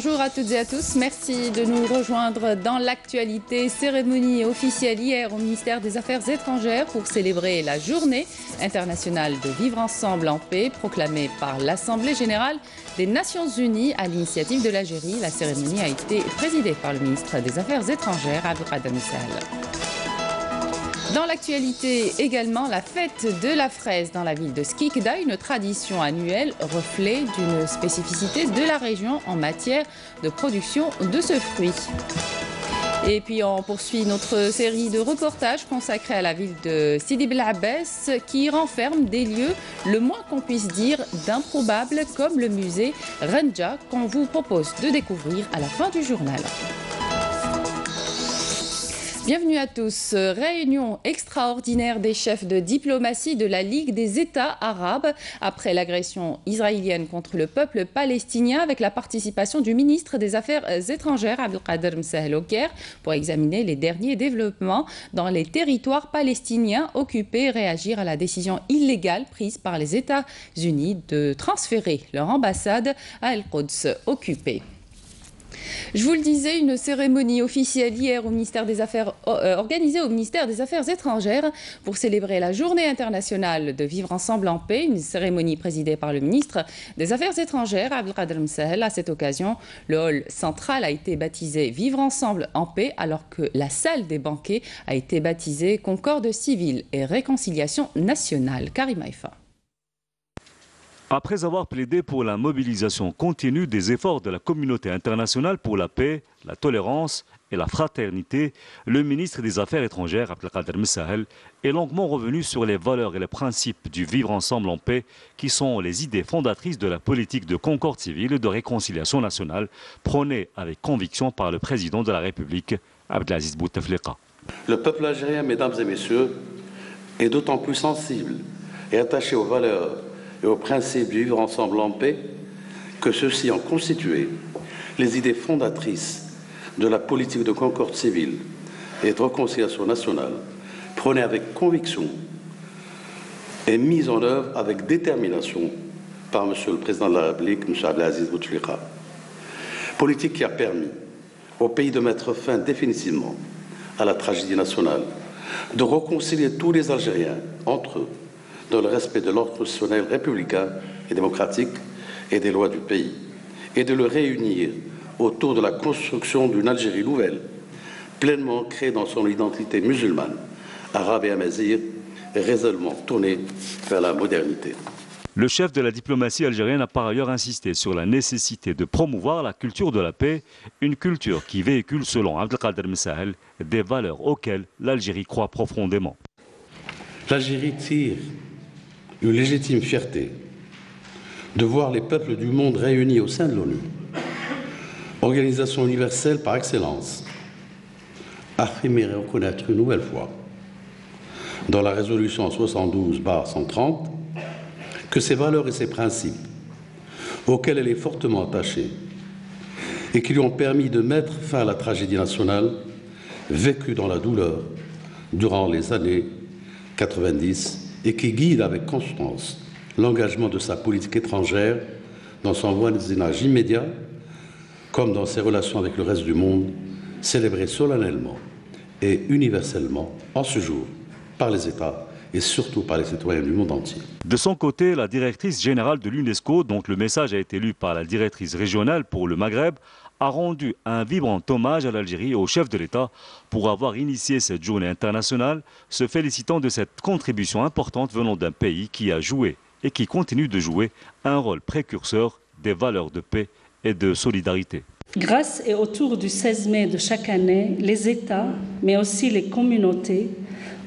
Bonjour à toutes et à tous, merci de nous rejoindre dans l'actualité. Cérémonie officielle hier au ministère des Affaires étrangères pour célébrer la journée internationale de vivre ensemble en paix, proclamée par l'Assemblée générale des Nations unies à l'initiative de l'Algérie. La cérémonie a été présidée par le ministre des Affaires étrangères, Abdelkader Messaal. Dans l'actualité également, la fête de la fraise dans la ville de Skikda, une tradition annuelle, reflet d'une spécificité de la région en matière de production de ce fruit. Et puis on poursuit notre série de reportages consacrés à la ville de Sidi Bel Abbès qui renferme des lieux, le moins qu'on puisse dire, d'improbables comme le musée Renja qu'on vous propose de découvrir à la fin du journal. Bienvenue à tous. Réunion extraordinaire des chefs de diplomatie de la Ligue des États arabes après l'agression israélienne contre le peuple palestinien avec la participation du ministre des Affaires étrangères Abdelkader Messaal au Caire pour examiner les derniers développements dans les territoires palestiniens occupés et réagir à la décision illégale prise par les États-Unis de transférer leur ambassade à El-Quds occupée. Je vous le disais, une cérémonie officielle hier au ministère des Affaires, organisée au ministère des Affaires étrangères pour célébrer la journée internationale de vivre ensemble en paix. Une cérémonie présidée par le ministre des Affaires étrangères, Abdelkader Messaal. À cette occasion, le hall central a été baptisé Vivre ensemble en paix, alors que la salle des banquets a été baptisée Concorde civile et réconciliation nationale. Karim Haïfa. Après avoir plaidé pour la mobilisation continue des efforts de la communauté internationale pour la paix, la tolérance et la fraternité, le ministre des Affaires étrangères, Abdelkader Messaal, est longuement revenu sur les valeurs et les principes du vivre ensemble en paix, qui sont les idées fondatrices de la politique de concorde civile et de réconciliation nationale, prônée avec conviction par le président de la République, Abdelaziz Bouteflika. Le peuple algérien, mesdames et messieurs, est d'autant plus sensible et attaché aux valeurs et aux principes du vivre ensemble en paix que ceux-ci ont constitué les idées fondatrices de la politique de concorde civile et de réconciliation nationale, prônée avec conviction et mise en œuvre avec détermination par Monsieur le Président de la République, M. Abdelaziz Bouteflika. Politique qui a permis au pays de mettre fin définitivement à la tragédie nationale, de réconcilier tous les Algériens entre eux, dans le respect de l'ordre constitutionnel républicain et démocratique et des lois du pays, et de le réunir autour de la construction d'une Algérie nouvelle, pleinement ancrée dans son identité musulmane, arabe et amazigh, et résolument tournée vers la modernité. Le chef de la diplomatie algérienne a par ailleurs insisté sur la nécessité de promouvoir la culture de la paix, une culture qui véhicule, selon Abdelkader Messaal, des valeurs auxquelles l'Algérie croit profondément. L'Algérie tire une légitime fierté de voir les peuples du monde réunis au sein de l'ONU, organisation universelle par excellence, affirmer et reconnaître une nouvelle fois dans la résolution 72/130 que ses valeurs et ses principes, auxquels elle est fortement attachée et qui lui ont permis de mettre fin à la tragédie nationale vécue dans la douleur durant les années 90 et qui guide avec constance l'engagement de sa politique étrangère dans son voisinage immédiat comme dans ses relations avec le reste du monde, célébrées solennellement et universellement en ce jour par les États et surtout par les citoyens du monde entier. De son côté, la directrice générale de l'UNESCO, dont le message a été lu par la directrice régionale pour le Maghreb, a rendu un vibrant hommage à l'Algérie et au chef de l'État pour avoir initié cette journée internationale, se félicitant de cette contribution importante venant d'un pays qui a joué et qui continue de jouer un rôle précurseur des valeurs de paix et de solidarité. Grâce et autour du 16 mai de chaque année, les États, mais aussi les communautés,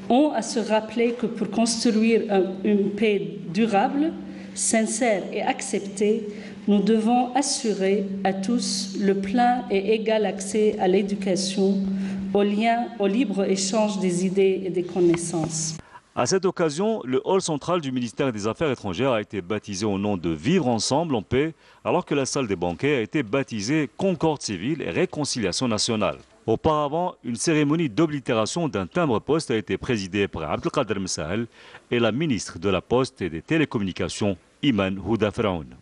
ont à se rappeler que pour construire une paix durable, sincère et acceptée, nous devons assurer à tous le plein et égal accès à l'éducation, au lien, au libre-échange des idées et des connaissances. À cette occasion, le hall central du ministère des Affaires étrangères a été baptisé au nom de Vivre ensemble en paix, alors que la salle des banquets a été baptisée Concorde civile et réconciliation nationale. Auparavant, une cérémonie d'oblitération d'un timbre-poste a été présidée par Abdelkader Messaal et la ministre de la Poste et des Télécommunications, Iman Houda Faraoun.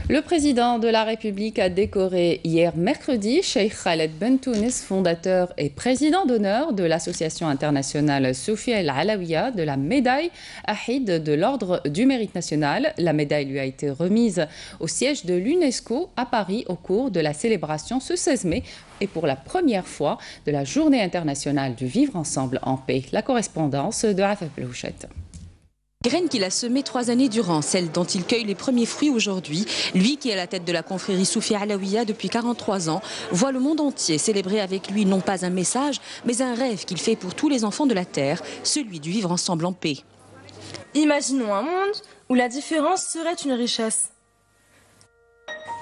Le président de la République a décoré hier mercredi Cheikh Khaled Bentounes, fondateur et président d'honneur de l'association internationale Soufia El Alaouia, de la médaille Ahid de l'Ordre du Mérite National. La médaille lui a été remise au siège de l'UNESCO à Paris au cours de la célébration ce 16 mai et pour la première fois de la Journée internationale du vivre ensemble en paix. La correspondance de Afef Blouchette. Graine qu'il a semée 3 années durant, celle dont il cueille les premiers fruits aujourd'hui. Lui qui est à la tête de la confrérie Soufia Alaouia depuis 43 ans, voit le monde entier célébrer avec lui non pas un message, mais un rêve qu'il fait pour tous les enfants de la terre, celui du vivre ensemble en paix. Imaginons un monde où la différence serait une richesse.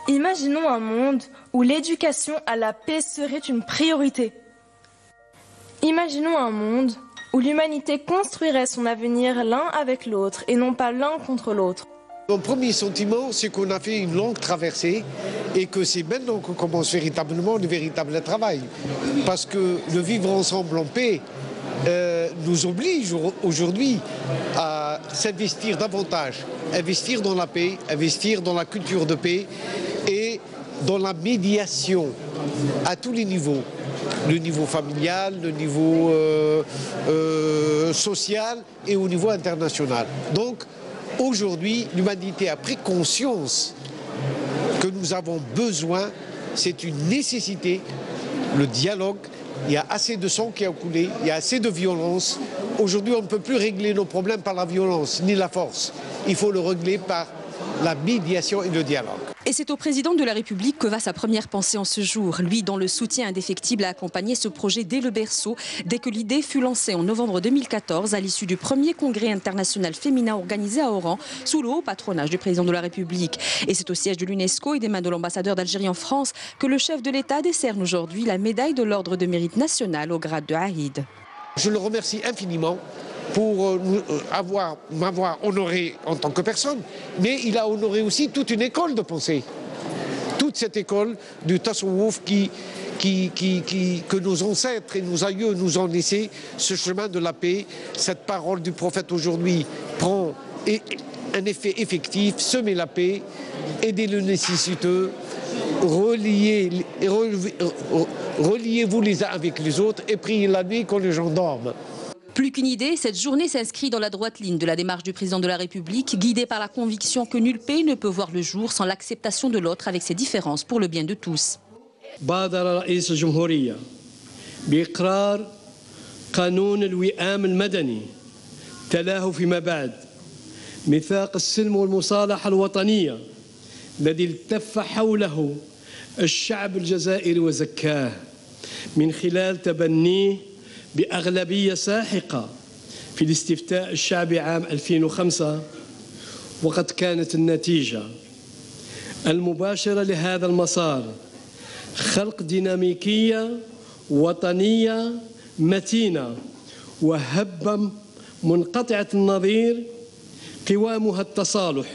Imaginons un monde où l'éducation à la paix serait une priorité. Imaginons un monde où l'humanité construirait son avenir l'un avec l'autre et non pas l'un contre l'autre. Mon premier sentiment, c'est qu'on a fait une longue traversée et que c'est maintenant qu'on commence véritablement le véritable travail. Parce que le vivre ensemble en paix nous oblige aujourd'hui à s'investir davantage, investir dans la paix, investir dans la culture de paix et dans la médiation à tous les niveaux. Le niveau familial, le niveau social et au niveau international. Donc aujourd'hui, l'humanité a pris conscience que nous avons besoin, c'est une nécessité, le dialogue. Il y a assez de sang qui a coulé, il y a assez de violence. Aujourd'hui, on ne peut plus régler nos problèmes par la violence ni la force. Il faut le régler par la médiation et le dialogue. Et c'est au président de la République que va sa première pensée en ce jour. Lui dont le soutien indéfectible a accompagné ce projet dès le berceau, dès que l'idée fut lancée en novembre 2014 à l'issue du premier congrès international féminin organisé à Oran sous le haut patronage du président de la République. Et c'est au siège de l'UNESCO et des mains de l'ambassadeur d'Algérie en France que le chef de l'État décerne aujourd'hui la médaille de l'Ordre de Mérite National au grade de Ahid. Je le remercie infiniment pour m'avoir honoré en tant que personne, mais il a honoré aussi toute une école de pensée. Toute cette école du Tasawwuf que nos ancêtres et nos aïeux nous ont laissé, ce chemin de la paix. Cette parole du prophète aujourd'hui prend un effet effectif, semer la paix, aider le nécessiteux, reliez-vous les uns avec les autres et priez la nuit quand les gens dorment. Plus qu'une idée, cette journée s'inscrit dans la droite ligne de la démarche du président de la République, guidée par la conviction que nulle paix ne peut voir le jour sans l'acceptation de l'autre avec ses différences pour le bien de tous. بادر رئيس الجمهورية بإقرار قانون الوئام المدني تلاه فيما بعد ميثاق السلم والمصالحة الوطنية الذي التف حوله الشعب الجزائري وزكاه من خلال تبنيه بأغلبية ساحقة في الاستفتاء الشعبي عام 2005 وقد كانت النتيجة المباشرة لهذا المسار خلق ديناميكية وطنية متينة وهبة منقطعة النظير قوامها التصالح.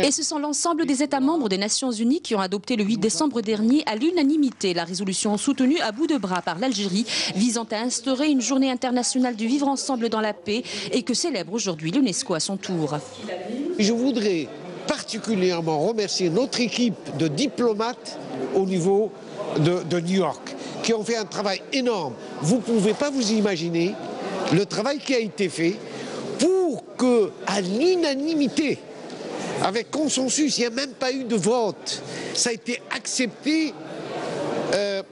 Et ce sont l'ensemble des États membres des Nations Unies qui ont adopté le 8 décembre dernier à l'unanimité la résolution soutenue à bout de bras par l'Algérie visant à instaurer une journée internationale du vivre ensemble dans la paix et que célèbre aujourd'hui l'UNESCO à son tour. Je voudrais particulièrement remercier notre équipe de diplomates au niveau de New York qui ont fait un travail énorme. Vous ne pouvez pas vous imaginer le travail qui a été fait pour que, à l'unanimité, avec consensus, il n'y a même pas eu de vote. Ça a été accepté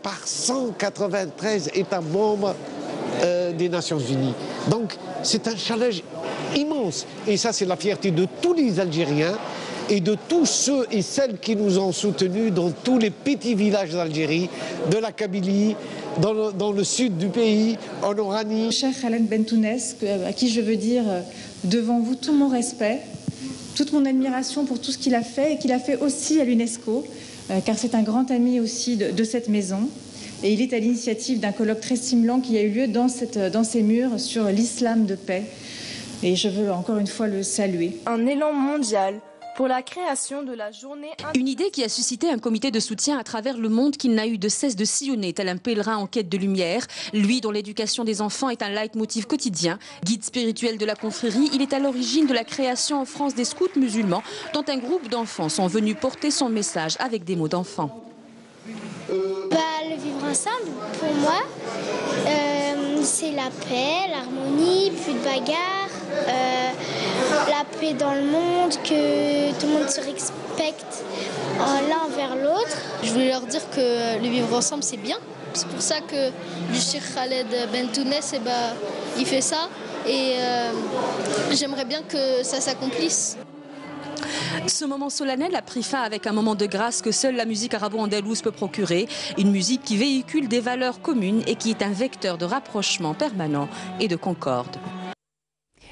par 193 États membres des Nations Unies. Donc c'est un challenge immense. Et ça, c'est la fierté de tous les Algériens et de tous ceux et celles qui nous ont soutenus dans tous les petits villages d'Algérie, de la Kabylie, dans le sud du pays, en Oranie. Cheikh Khaled Bentounes, à qui je veux dire devant vous tout mon respect, toute mon admiration pour tout ce qu'il a fait et qu'il a fait aussi à l'UNESCO, car c'est un grand ami aussi de cette maison. Et il est à l'initiative d'un colloque très stimulant qui a eu lieu dans ces murs sur l'islam de paix. Et je veux encore une fois le saluer. Un élan mondial pour la création de la journée... Une idée qui a suscité un comité de soutien à travers le monde qui n'a eu de cesse de sillonner, tel un pèlerin en quête de lumière. Lui, dont l'éducation des enfants est un leitmotiv quotidien, guide spirituel de la confrérie, il est à l'origine de la création en France des scouts musulmans, dont un groupe d'enfants sont venus porter son message avec des mots d'enfants. Le vivre ensemble, pour moi, c'est la paix, l'harmonie, plus de bagarres, la paix dans le monde, que tout le monde se respecte l'un envers l'autre. Je voulais leur dire que le vivre ensemble, c'est bien. C'est pour ça que le Cheikh Khaled Bentounès, il fait ça. Et j'aimerais bien que ça s'accomplisse. Ce moment solennel a pris fin avec un moment de grâce que seule la musique arabo-andalouse peut procurer. Une musique qui véhicule des valeurs communes et qui est un vecteur de rapprochement permanent et de concorde.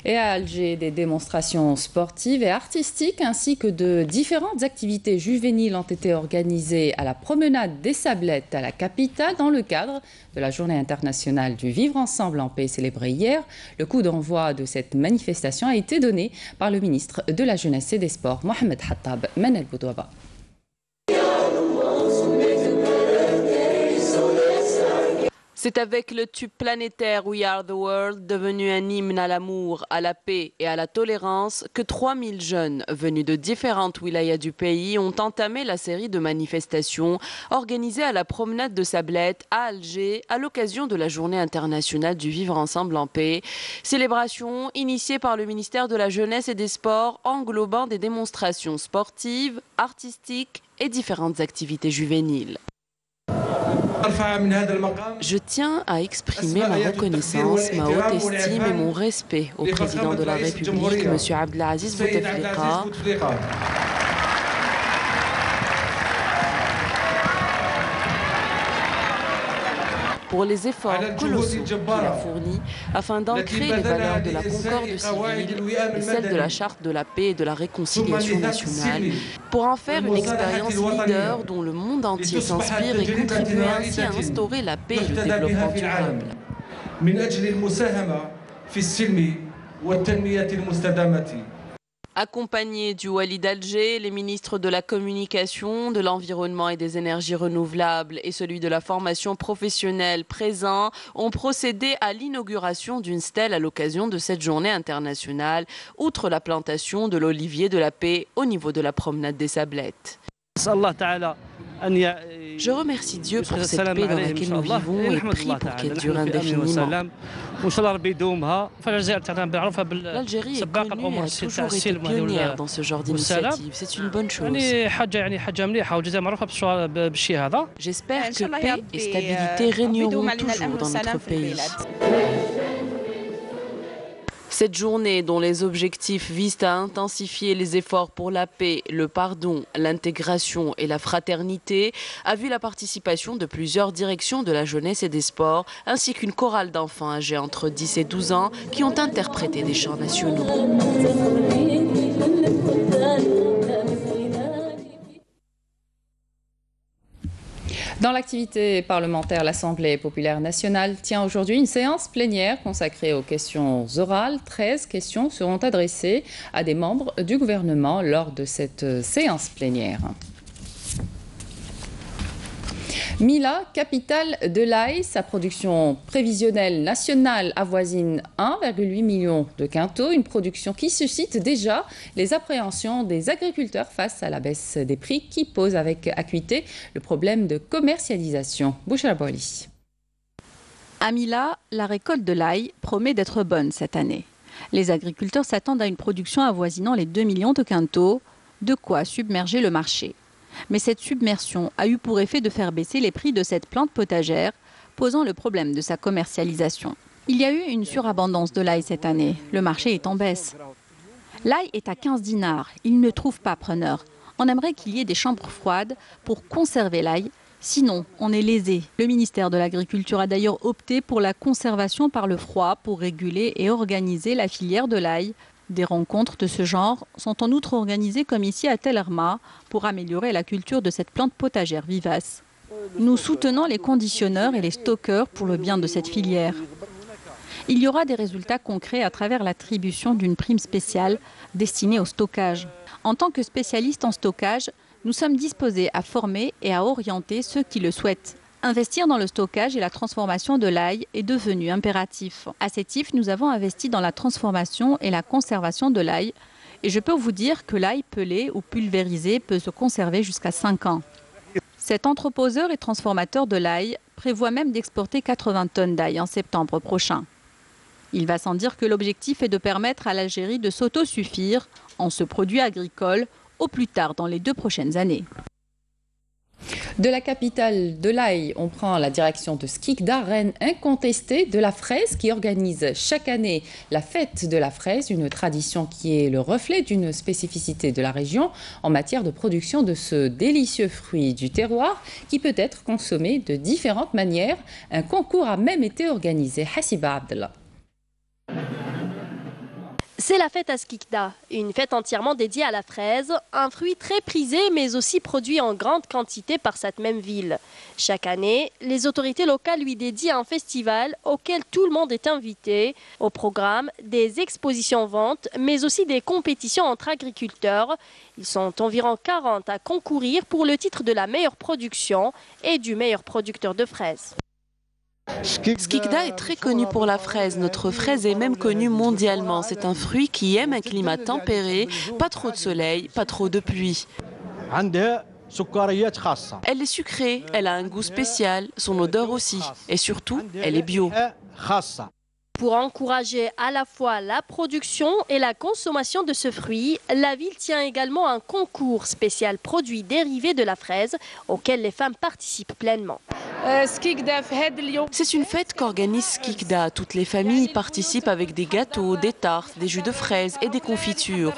Et à Alger, des démonstrations sportives et artistiques ainsi que de différentes activités juvéniles ont été organisées à la promenade des Sablettes à la capitale dans le cadre de la Journée internationale du vivre ensemble en paix célébrée hier. Le coup d'envoi de cette manifestation a été donné par le ministre de la Jeunesse et des Sports, Mohamed Hattab Manel Boudouaba. C'est avec le tube planétaire We Are the World, devenu un hymne à l'amour, à la paix et à la tolérance, que 3000 jeunes venus de différentes wilayas du pays ont entamé la série de manifestations organisées à la promenade de Sablettes à Alger à l'occasion de la Journée internationale du vivre ensemble en paix. Célébration initiée par le ministère de la Jeunesse et des Sports, englobant des démonstrations sportives, artistiques et différentes activités juvéniles. Je tiens à exprimer ma reconnaissance, ma haute estime et mon respect au président de la République, M. Abdelaziz Bouteflika, pour les efforts colossaux qu'il a fournis afin d'ancrer les valeurs de la concorde civile et celles de la charte de la paix et de la réconciliation nationale, pour en faire une expérience leader dont le monde entier s'inspire et contribuer ainsi à instaurer la paix et le développement durable. Accompagnés du Wali d'Alger, les ministres de la Communication, de l'Environnement et des Énergies renouvelables et celui de la formation professionnelle présents ont procédé à l'inauguration d'une stèle à l'occasion de cette journée internationale, outre la plantation de l'olivier de la paix au niveau de la promenade des Sablettes. Je remercie Dieu pour cette paix dans laquelle nous vivons et prie pour qu'elle dure indéfiniment. L'Algérie est connue et a toujours été pionnière dans ce genre d'initiative. C'est une bonne chose. J'espère que paix et stabilité régneront toujours dans notre pays. Cette journée, dont les objectifs visent à intensifier les efforts pour la paix, le pardon, l'intégration et la fraternité, a vu la participation de plusieurs directions de la jeunesse et des sports, ainsi qu'une chorale d'enfants âgés entre 10 et 12 ans qui ont interprété des chants nationaux. Dans l'activité parlementaire, l'Assemblée populaire nationale tient aujourd'hui une séance plénière consacrée aux questions orales. 13 questions seront adressées à des membres du gouvernement lors de cette séance plénière. Mila, capitale de l'ail, sa production prévisionnelle nationale avoisine 1,8 million de quintaux, une production qui suscite déjà les appréhensions des agriculteurs face à la baisse des prix qui pose avec acuité le problème de commercialisation. Bouchra Boili. À Mila, la récolte de l'ail promet d'être bonne cette année. Les agriculteurs s'attendent à une production avoisinant les 2 millions de quintaux, de quoi submerger le marché. Mais cette submersion a eu pour effet de faire baisser les prix de cette plante potagère, posant le problème de sa commercialisation. Il y a eu une surabondance de l'ail cette année. Le marché est en baisse. L'ail est à 15 dinars. Il ne trouve pas preneur. On aimerait qu'il y ait des chambres froides pour conserver l'ail. Sinon, on est lésé. Le ministère de l'Agriculture a d'ailleurs opté pour la conservation par le froid pour réguler et organiser la filière de l'ail. Des rencontres de ce genre sont en outre organisées comme ici à Tel Arma pour améliorer la culture de cette plante potagère vivace. Nous soutenons les conditionneurs et les stockeurs pour le bien de cette filière. Il y aura des résultats concrets à travers l'attribution d'une prime spéciale destinée au stockage. En tant que spécialistes en stockage, nous sommes disposés à former et à orienter ceux qui le souhaitent. Investir dans le stockage et la transformation de l'ail est devenu impératif. À Sétif, nous avons investi dans la transformation et la conservation de l'ail. Et je peux vous dire que l'ail pelé ou pulvérisé peut se conserver jusqu'à 5 ans. Cet entreposeur et transformateur de l'ail prévoit même d'exporter 80 tonnes d'ail en septembre prochain. Il va sans dire que l'objectif est de permettre à l'Algérie de s'autosuffire en ce produit agricole au plus tard dans les 2 prochaines années. De la capitale de l'ail, on prend la direction de Skikda, reine incontestée de la fraise, qui organise chaque année la fête de la fraise, une tradition qui est le reflet d'une spécificité de la région en matière de production de ce délicieux fruit du terroir qui peut être consommé de différentes manières. Un concours a même été organisé. Hassiba Abdallah. C'est la fête à Skikda, une fête entièrement dédiée à la fraise, un fruit très prisé mais aussi produit en grande quantité par cette même ville. Chaque année, les autorités locales lui dédient un festival auquel tout le monde est invité. Au programme, des expositions-ventes mais aussi des compétitions entre agriculteurs. Ils sont environ 40 à concourir pour le titre de la meilleure production et du meilleur producteur de fraises. Skikda est très connu pour la fraise. Notre fraise est même connue mondialement. C'est un fruit qui aime un climat tempéré, pas trop de soleil, pas trop de pluie. Elle est sucrée, elle a un goût spécial, son odeur aussi. Et surtout, elle est bio. Pour encourager à la fois la production et la consommation de ce fruit, la ville tient également un concours spécial produits dérivés de la fraise auquel les femmes participent pleinement. C'est une fête qu'organise Skikda. Toutes les familles participent avec des gâteaux, des tartes, des jus de fraises et des confitures.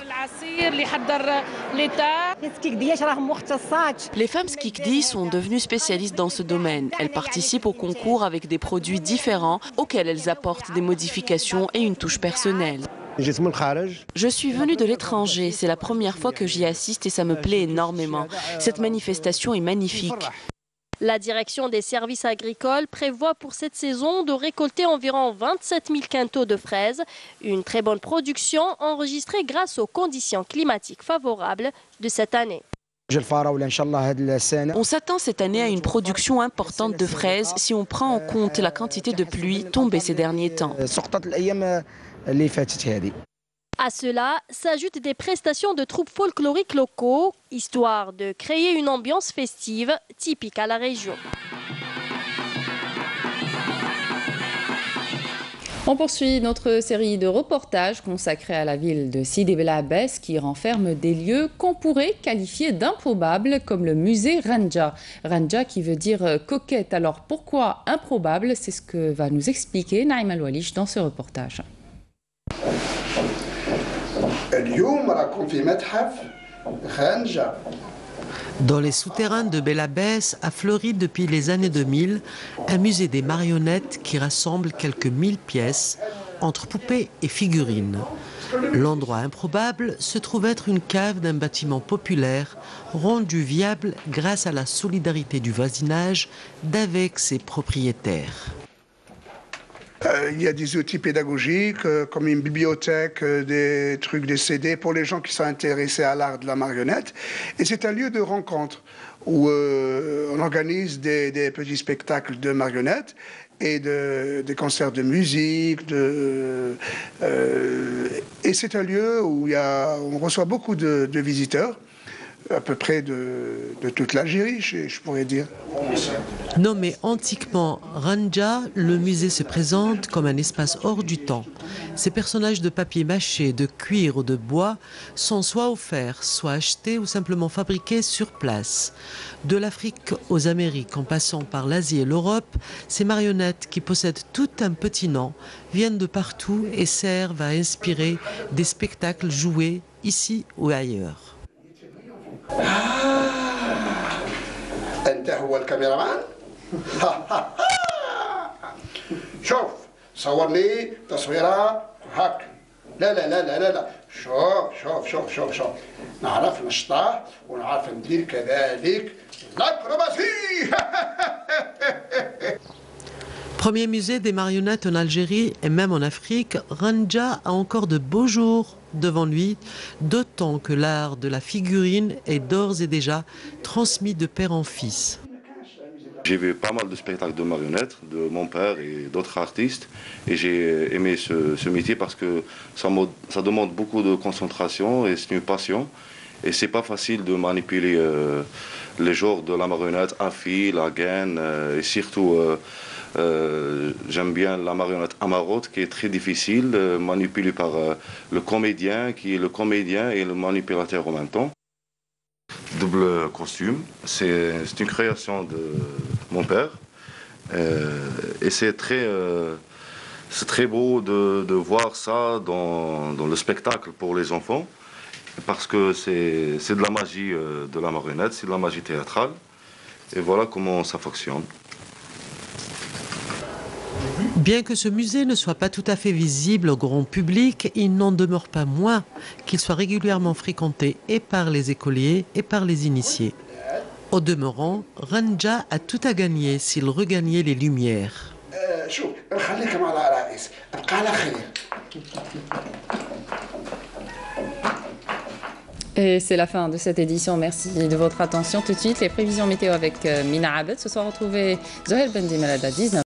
Les femmes Skikdi sont devenues spécialistes dans ce domaine. Elles participent au concours avec des produits différents auxquels elles apportent des modifications et une touche personnelle. Je suis venue de l'étranger. C'est la première fois que j'y assiste et ça me plaît énormément. Cette manifestation est magnifique. La direction des services agricoles prévoit pour cette saison de récolter environ 27 000 quintaux de fraises, une très bonne production enregistrée grâce aux conditions climatiques favorables de cette année. On s'attend cette année à une production importante de fraises si on prend en compte la quantité de pluie tombée ces derniers temps. À cela s'ajoutent des prestations de troupes folkloriques locaux, histoire de créer une ambiance festive typique à la région. On poursuit notre série de reportages consacrés à la ville de Sidi Bel Abbès qui renferme des lieux qu'on pourrait qualifier d'improbables comme le musée Ranja. Ranja qui veut dire coquette. Alors pourquoi improbable? C'est ce que va nous expliquer Naïm Al-Walish dans ce reportage. Dans les souterrains de Bel Abbès a fleuri depuis les années 2000 un musée des marionnettes qui rassemble quelques 1000 pièces entre poupées et figurines. L'endroit improbable se trouve être une cave d'un bâtiment populaire rendu viable grâce à la solidarité du voisinage d'avec ses propriétaires. Il y a des outils pédagogiques comme une bibliothèque, des trucs, des CD pour les gens qui sont intéressés à l'art de la marionnette. Et c'est un lieu de rencontre où on organise des petits spectacles de marionnettes et des concerts de musique. Et c'est un lieu où on reçoit beaucoup de visiteurs, à peu près de toute l'Algérie, je pourrais dire. Nommé antiquement Ranja, le musée se présente comme un espace hors du temps. Ces personnages de papier mâché, de cuir ou de bois sont soit offerts, soit achetés ou simplement fabriqués sur place. De l'Afrique aux Amériques, en passant par l'Asie et l'Europe, ces marionnettes qui possèdent tout un petit nom viennent de partout et servent à inspirer des spectacles joués ici ou ailleurs. أنت هو الكاميرامان؟ شوف صورني تصويرة هاك لا لا لا لا لا شوف نعرف نشطح ونعرف ندير كذلك الأكروباسي. Premier musée des marionnettes en Algérie et même en Afrique, Ranja a encore de beaux jours devant lui, d'autant que l'art de la figurine est d'ores et déjà transmis de père en fils. J'ai vu pas mal de spectacles de marionnettes de mon père et d'autres artistes et j'ai aimé ce métier parce que ça demande beaucoup de concentration et c'est une passion et c'est pas facile de manipuler les genres de la marionnette à fil, à gaine et surtout j'aime bien la marionnette à marotte qui est très difficile, manipulée par le comédien qui est le comédien et le manipulateur en même temps. Double costume, c'est une création de mon père et c'est très beau de voir ça dans le spectacle pour les enfants parce que c'est de la magie de la marionnette, c'est de la magie théâtrale et voilà comment ça fonctionne. Bien que ce musée ne soit pas tout à fait visible au grand public, il n'en demeure pas moins qu'il soit régulièrement fréquenté et par les écoliers et par les initiés. Au demeurant, Ranja a tout à gagner s'il regagnait les lumières. Et c'est la fin de cette édition. Merci de votre attention. Tout de suite, les prévisions météo avec Mina Abed. Ce soir, retrouvez Zohel Bendimalada 19.